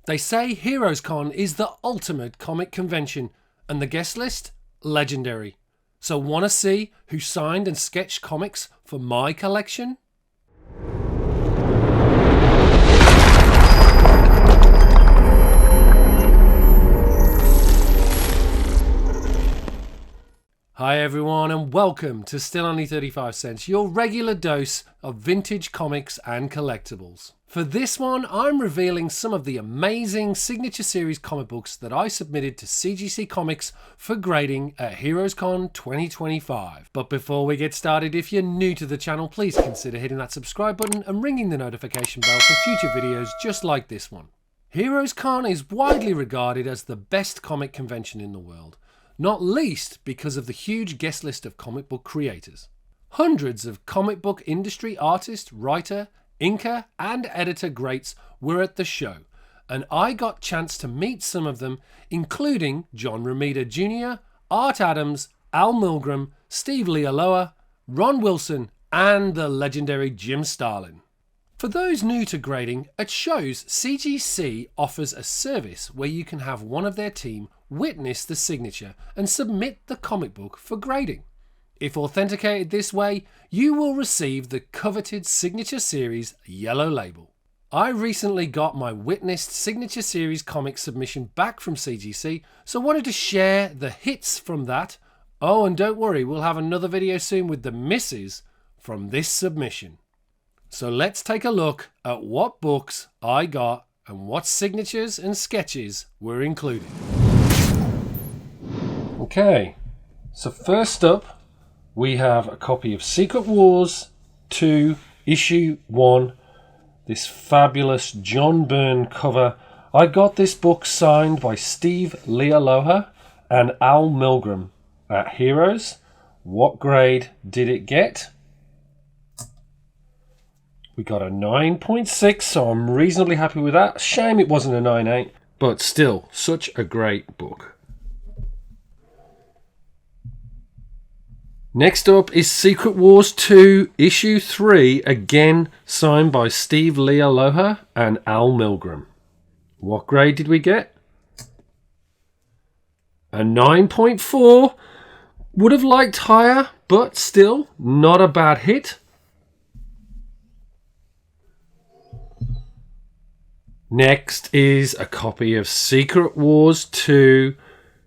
They say HeroesCon is the ultimate comic convention, and the guest list? Legendary. So wanna see who signed and sketched comics for my collection? Hi everyone and welcome to Still Only 35 Cents, your regular dose of vintage comics and collectibles. For this one, I'm revealing some of the amazing Signature Series comic books that I submitted to CGC Comics for grading at HeroesCon 2025. But before we get started, if you're new to the channel, please consider hitting that subscribe button and ringing the notification bell for future videos just like this one. HeroesCon is widely regarded as the best comic convention in the world. Not least because of the huge guest list of comic book creators. Hundreds of comic book industry artist, writer, inker and editor greats were at the show, and I got chance to meet some of them, including John Romita Jr, Art Adams, Al Milgrom, Steve Leialoha, Ron Wilson and the legendary Jim Starlin. For those new to grading, at shows CGC offers a service where you can have one of their team witness the signature and submit the comic book for grading. If authenticated this way, you will receive the coveted Signature Series yellow label. I recently got my witnessed Signature Series comic submission back from CGC, so wanted to share the hits from that. Oh, and don't worry, we'll have another video soon with the misses from this submission. So let's take a look at what books I got and what signatures and sketches were included. Okay, so first up we have a copy of Secret Wars 2 issue 1, this fabulous John Byrne cover. I got this book signed by Steve Leialoha and Al Milgrom at Heroes. What grade did it get? We got a 9.6, so I'm reasonably happy with that. Shame it wasn't a 9.8, but still, such a great book. Next up is Secret Wars 2, Issue 3, again signed by Steve Leialoha and Al Milgrom. What grade did we get? A 9.4. Would have liked higher, but still, not a bad hit. Next is a copy of Secret Wars 2,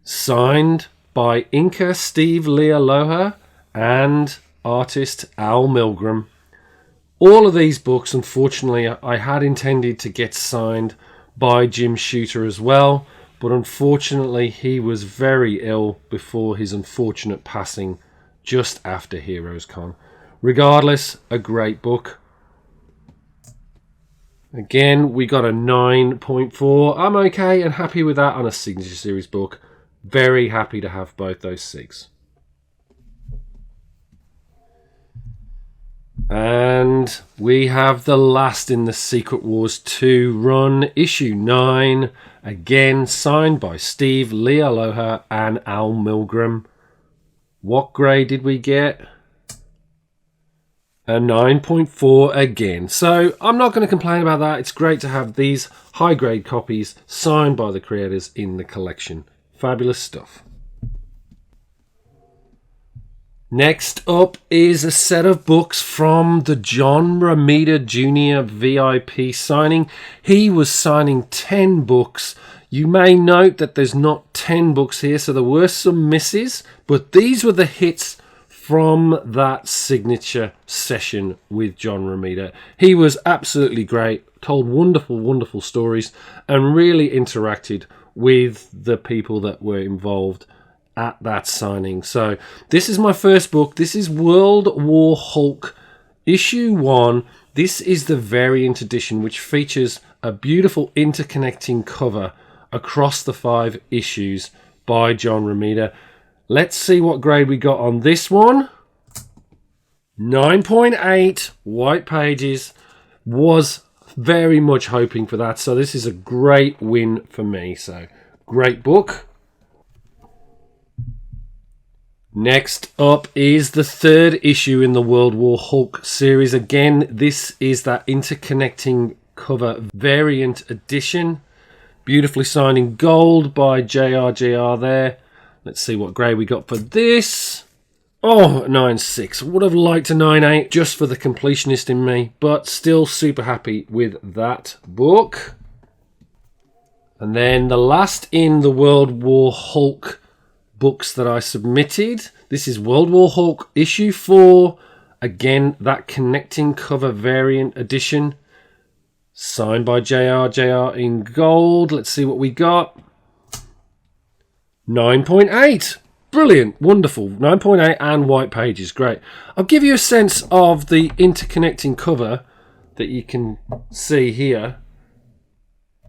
signed by inker Steve Leialoha and artist Al Milgrom. All of these books, unfortunately, I had intended to get signed by Jim Shooter as well, but unfortunately he was very ill before his unfortunate passing just after HeroesCon. Regardless, a great book. Again, we got a 9.4. I'm okay and happy with that on a Signature Series book. Very happy to have both those SIGs. And we have the last in the Secret Wars 2 run, issue 9. Again, signed by Steve Leialoha and Al Milgrom. What grade did we get? A 9.4 again. So I'm not going to complain about that. It's great to have these high grade copies signed by the creators in the collection. Fabulous stuff. Next up is a set of books from the John Romita Jr. VIP signing. He was signing 10 books. You may note that there's not 10 books here, so there were some misses, but these were the hits from that signature session with John Romita. He was absolutely great, told wonderful, wonderful stories, and really interacted with the people that were involved at that signing. So this is my first book. This is World War Hulk issue 1. This is the variant edition, which features a beautiful interconnecting cover across the 5 issues by John Romita. Let's see what grade we got on this one. 9.8, white pages. Was very much hoping for that. So this is a great win for me. So great book. Next up is the 3rd issue in the World War Hulk series. Again, this is that interconnecting cover variant edition. Beautifully signed in gold by JR there. Let's see what grade we got for this. Oh, 9.6. Would have liked a 9.8 just for the completionist in me, but still super happy with that book. And then the last in the World War Hulk books that I submitted. This is World War Hulk issue 4. Again, that connecting cover variant edition. Signed by JR in gold. Let's see what we got. 9.8. Brilliant. Wonderful. 9.8 and white pages. Great. I'll give you a sense of the interconnecting cover that you can see here.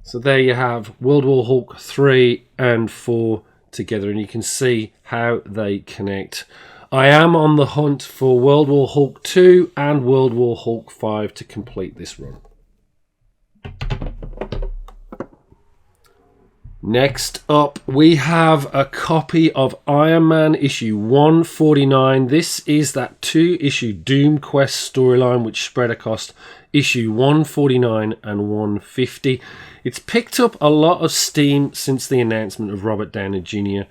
So there you have World War Hulk 3 and 4 together, and you can see how they connect. I am on the hunt for World War Hulk 2 and World War Hulk 5 to complete this run. Next up, we have a copy of Iron Man issue 149. This is that 2-issue Doom Quest storyline which spread across issue 149 and 150. It's picked up a lot of steam since the announcement of Robert Downey Jr.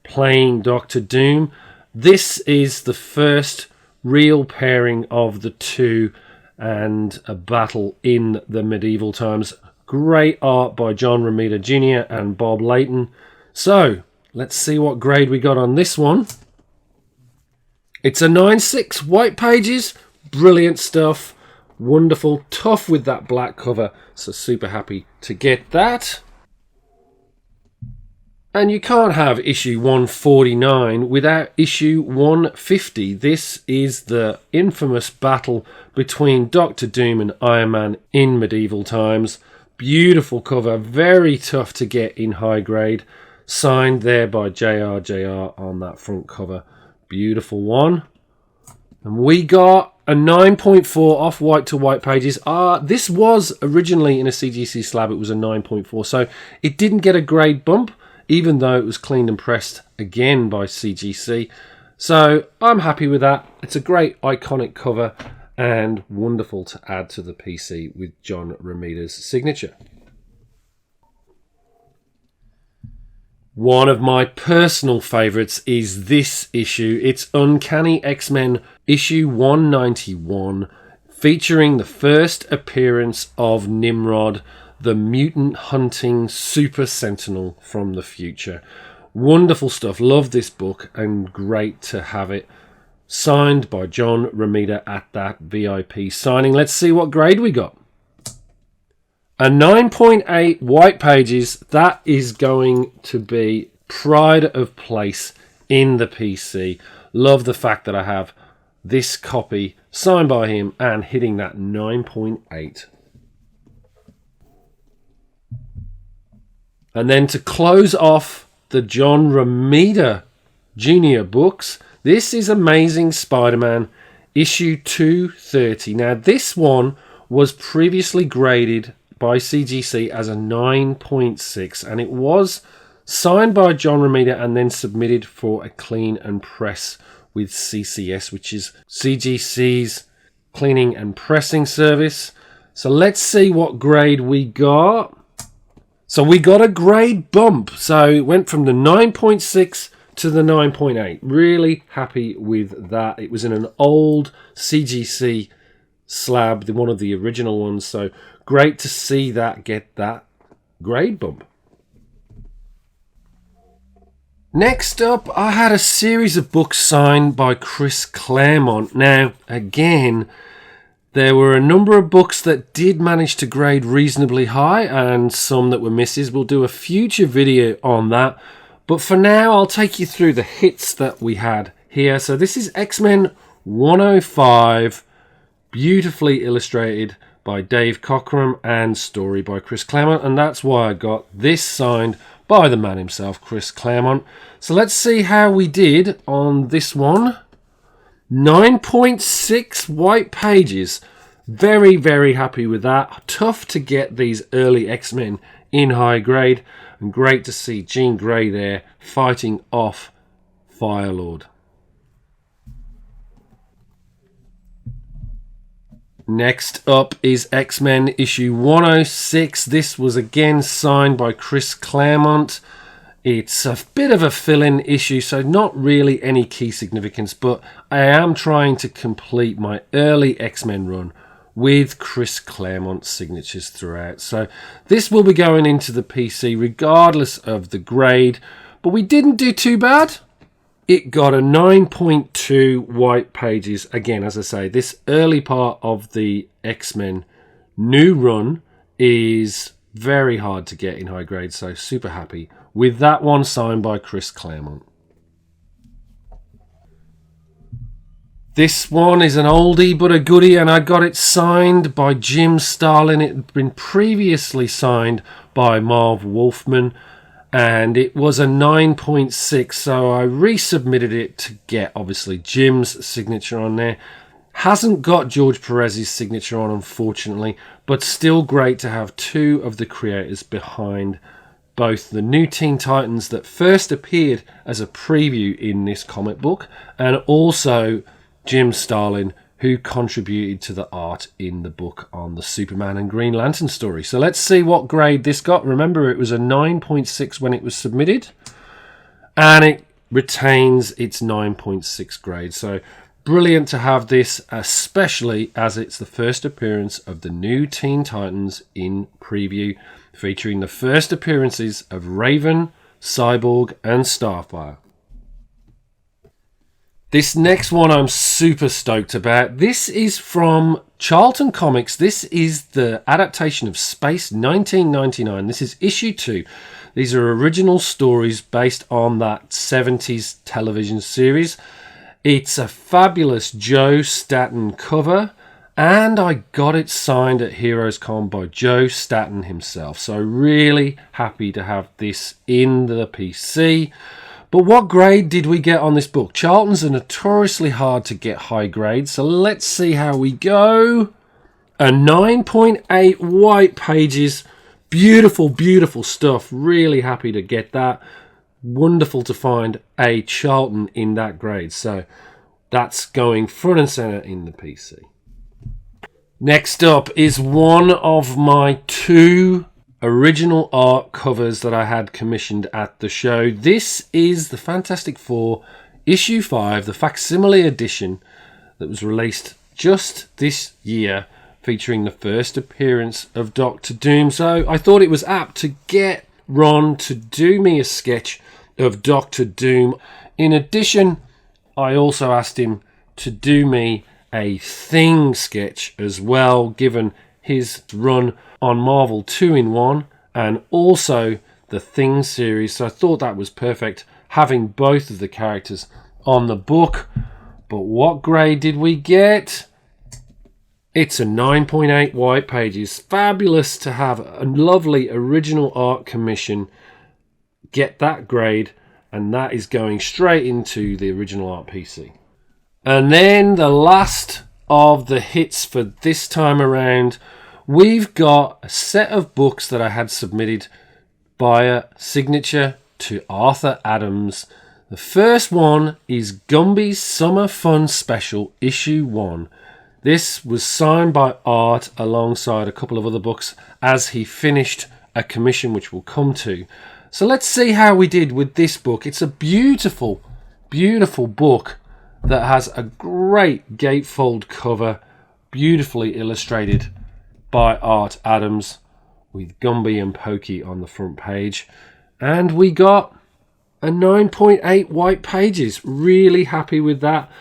playing Doctor Doom. This is the first real pairing of the two and a battle in the medieval times. Great art by John Romita Jr. and Bob Layton. So, let's see what grade we got on this one. It's a 9.6, white pages, brilliant stuff, wonderful, tough with that black cover, so super happy to get that. And you can't have issue 149 without issue 150. This is the infamous battle between Doctor Doom and Iron Man in medieval times. Beautiful cover, very tough to get in high grade. Signed there by JR on that front cover. Beautiful one. And we got a 9.4 off white to white pages. This was originally in a CGC slab. It was a 9.4. So it didn't get a grade bump, even though it was cleaned and pressed again by CGC. So I'm happy with that. It's a great iconic cover and wonderful to add to the PC with John Romita's signature. One of my personal favourites is this issue. It's Uncanny X-Men issue 191, featuring the first appearance of Nimrod, the mutant hunting super sentinel from the future. Wonderful stuff. Love this book and great to have it signed by John Romita at that VIP signing. Let's see what grade we got. A 9.8 white pages. That is going to be pride of place in the PC. Love the fact that I have this copy signed by him and hitting that 9.8. And then to close off the John Romita Jr. books, this is Amazing Spider-Man issue 230. Now this one was previously graded by CGC as a 9.6 and it was signed by John Romita and then submitted for a clean and press with CCS, which is CGC's cleaning and pressing service. So let's see what grade we got. So we got a grade bump. So it went from the 9.6 to the 9.8. Really happy with that. It was in an old CGC slab, one of the original ones. So great to see that get that grade bump. Next up, I had a series of books signed by Chris Claremont. Now, again, there were a number of books that did manage to grade reasonably high and some that were misses. We'll do a future video on that. But for now, I'll take you through the hits that we had here. So this is X-Men 105, beautifully illustrated by Dave Cockrum and story by Chris Claremont. And that's why I got this signed by the man himself, Chris Claremont. So let's see how we did on this one. 9.6 white pages. Very, very happy with that. Tough to get these early X-Men in high grade. And great to see Jean Grey there fighting off Firelord. Next up is X-Men issue 106. This was again signed by Chris Claremont. It's a bit of a fill-in issue, so not really any key significance, but I am trying to complete my early X-Men run with Chris Claremont's signatures throughout. So this will be going into the PC regardless of the grade, but we didn't do too bad. It got a 9.2 white pages. Again, as I say, this early part of the X-Men new run is very hard to get in high grade, so super happy with that one signed by Chris Claremont. This one is an oldie but a goodie, and I got it signed by Jim Starlin. It had been previously signed by Marv Wolfman, and it was a 9.6, so I resubmitted it to get, obviously, Jim's signature on there. Hasn't got George Perez's signature on, unfortunately, but still great to have two of the creators behind both the new Teen Titans that first appeared as a preview in this comic book, and also Jim Starlin, who contributed to the art in the book on the Superman and Green Lantern story. So let's see what grade this got. Remember, it was a 9.6 when it was submitted, and it retains its 9.6 grade. So brilliant to have this, especially as it's the first appearance of the new Teen Titans in preview, featuring the first appearances of Raven, Cyborg, and Starfire. This next one I'm super stoked about. This is from Charlton Comics. This is the adaptation of Space 1999. This is issue 2. These are original stories based on that 70s television series. It's a fabulous Joe Staton cover, and I got it signed at HeroesCon by Joe Staton himself. So really happy to have this in the PC. But what grade did we get on this book? Charlton's are notoriously hard to get high grades, so let's see how we go. A 9.8 white pages. Beautiful, beautiful stuff. Really happy to get that. Wonderful to find a Charlton in that grade. So that's going front and center in the PC. Next up is one of my two original art covers that I had commissioned at the show. This is the Fantastic Four issue 5, the Facsimile edition that was released just this year, featuring the first appearance of Dr. Doom. So I thought it was apt to get Ron to do me a sketch of Dr. Doom. In addition, I also asked him to do me a Thing sketch as well, given his run on Marvel 2-in-1 and also the Thing series. So I thought that was perfect, having both of the characters on the book. But what grade did we get? It's a 9.8 white pages. Fabulous to have a lovely original art commission get that grade, and that is going straight into the original art PC. And then the last of the hits for this time around, we've got a set of books that I had submitted via signature to Arthur Adams. The first one is Gumby's Summer Fun Special issue 1. This was signed by Art alongside a couple of other books as he finished a commission which we'll come to. So let's see how we did with this book. It's a beautiful, beautiful book that has a great gatefold cover, beautifully illustrated by Art Adams, with Gumby and Pokey on the front page. And we got a 9.8 white pages. Really happy with that.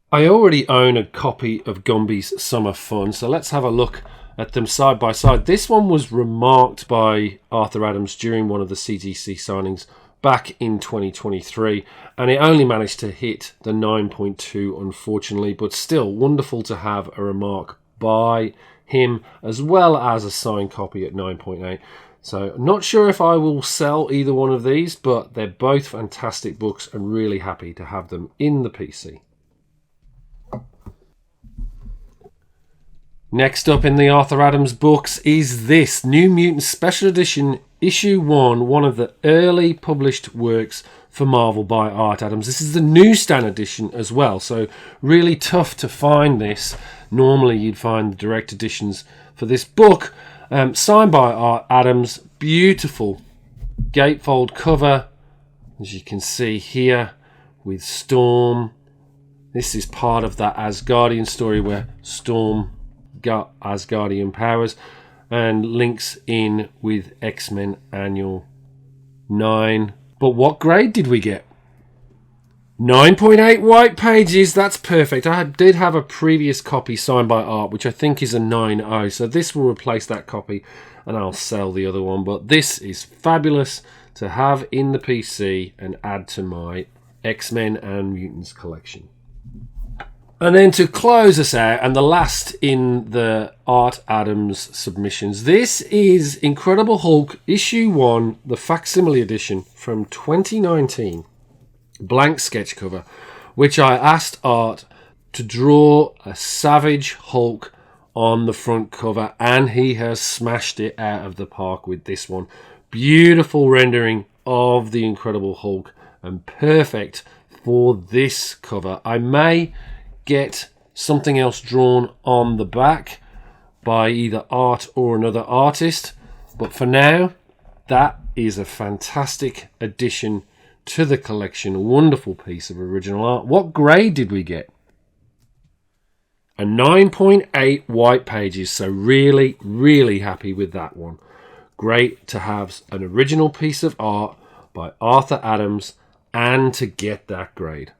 I already own a copy of Gumby's Summer Fun, so let's have a look at them side by side. This one was remarked by Arthur Adams during one of the CGC signings back in 2023, and it only managed to hit the 9.2, unfortunately, but still wonderful to have a remark by him as well as a signed copy at 9.8. So not sure if I will sell either one of these, but they're both fantastic books and really happy to have them in the PC. Next up in the Arthur Adams books is this New Mutants Special Edition issue 1 of the early published works for Marvel by Art Adams. This is the newsstand edition as well, so really tough to find this. Normally you'd find the direct editions for this book. Signed by Art Adams, beautiful gatefold cover, as you can see here, with Storm. This is part of that Asgardian story where Storm got Asgardian powers, and links in with X-Men Annual 9. But what grade did we get? 9.8 white pages. That's perfect. I did have a previous copy signed by Art, which I think is a 9.0. So this will replace that copy and I'll sell the other one. But this is fabulous to have in the PC and add to my X-Men and Mutants collection. And then to close us out, and the last in the Art Adams submissions, this is Incredible Hulk issue 1, the Facsimile edition from 2019. Blank sketch cover, which I asked Art to draw a Savage Hulk on the front cover, and he has smashed it out of the park with this one. Beautiful rendering of the Incredible Hulk and perfect for this cover. I may get something else drawn on the back by either Art or another artist, but for now that is a fantastic addition to the collection. A wonderful piece of original art. What grade did we get? A 9.8 white pages, so really happy with that one. Great to have an original piece of art by Arthur Adams and to get that grade.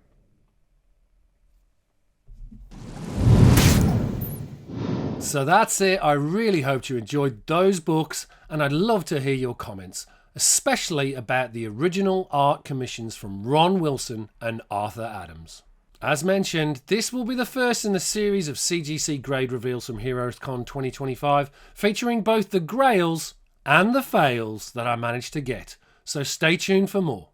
So that's it. I really hope you enjoyed those books, and I'd love to hear your comments, especially about the original art commissions from Ron Wilson and Arthur Adams. As mentioned, this will be the first in the series of CGC grade reveals from HeroesCon 2025, featuring both the grails and the fails that I managed to get, so stay tuned for more.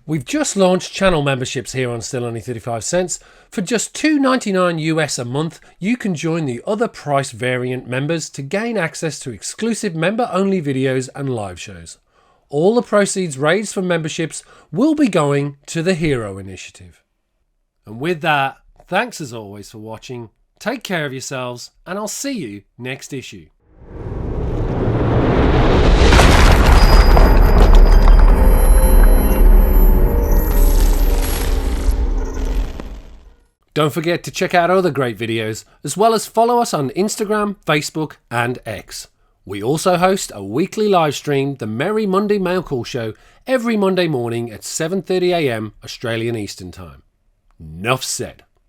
We've just launched channel memberships here on Still Only 35 Cents. For just $2.99 US a month, you can join the other price variant members to gain access to exclusive member-only videos and live shows. All the proceeds raised from memberships will be going to the Hero Initiative. And with that, thanks as always for watching, take care of yourselves, and I'll see you next issue. Don't forget to check out other great videos, as well as follow us on Instagram, Facebook and X. We also host a weekly live stream, the Merry Monday Mail Call Show, every Monday morning at 7:30 AM Australian Eastern Time. Enough said.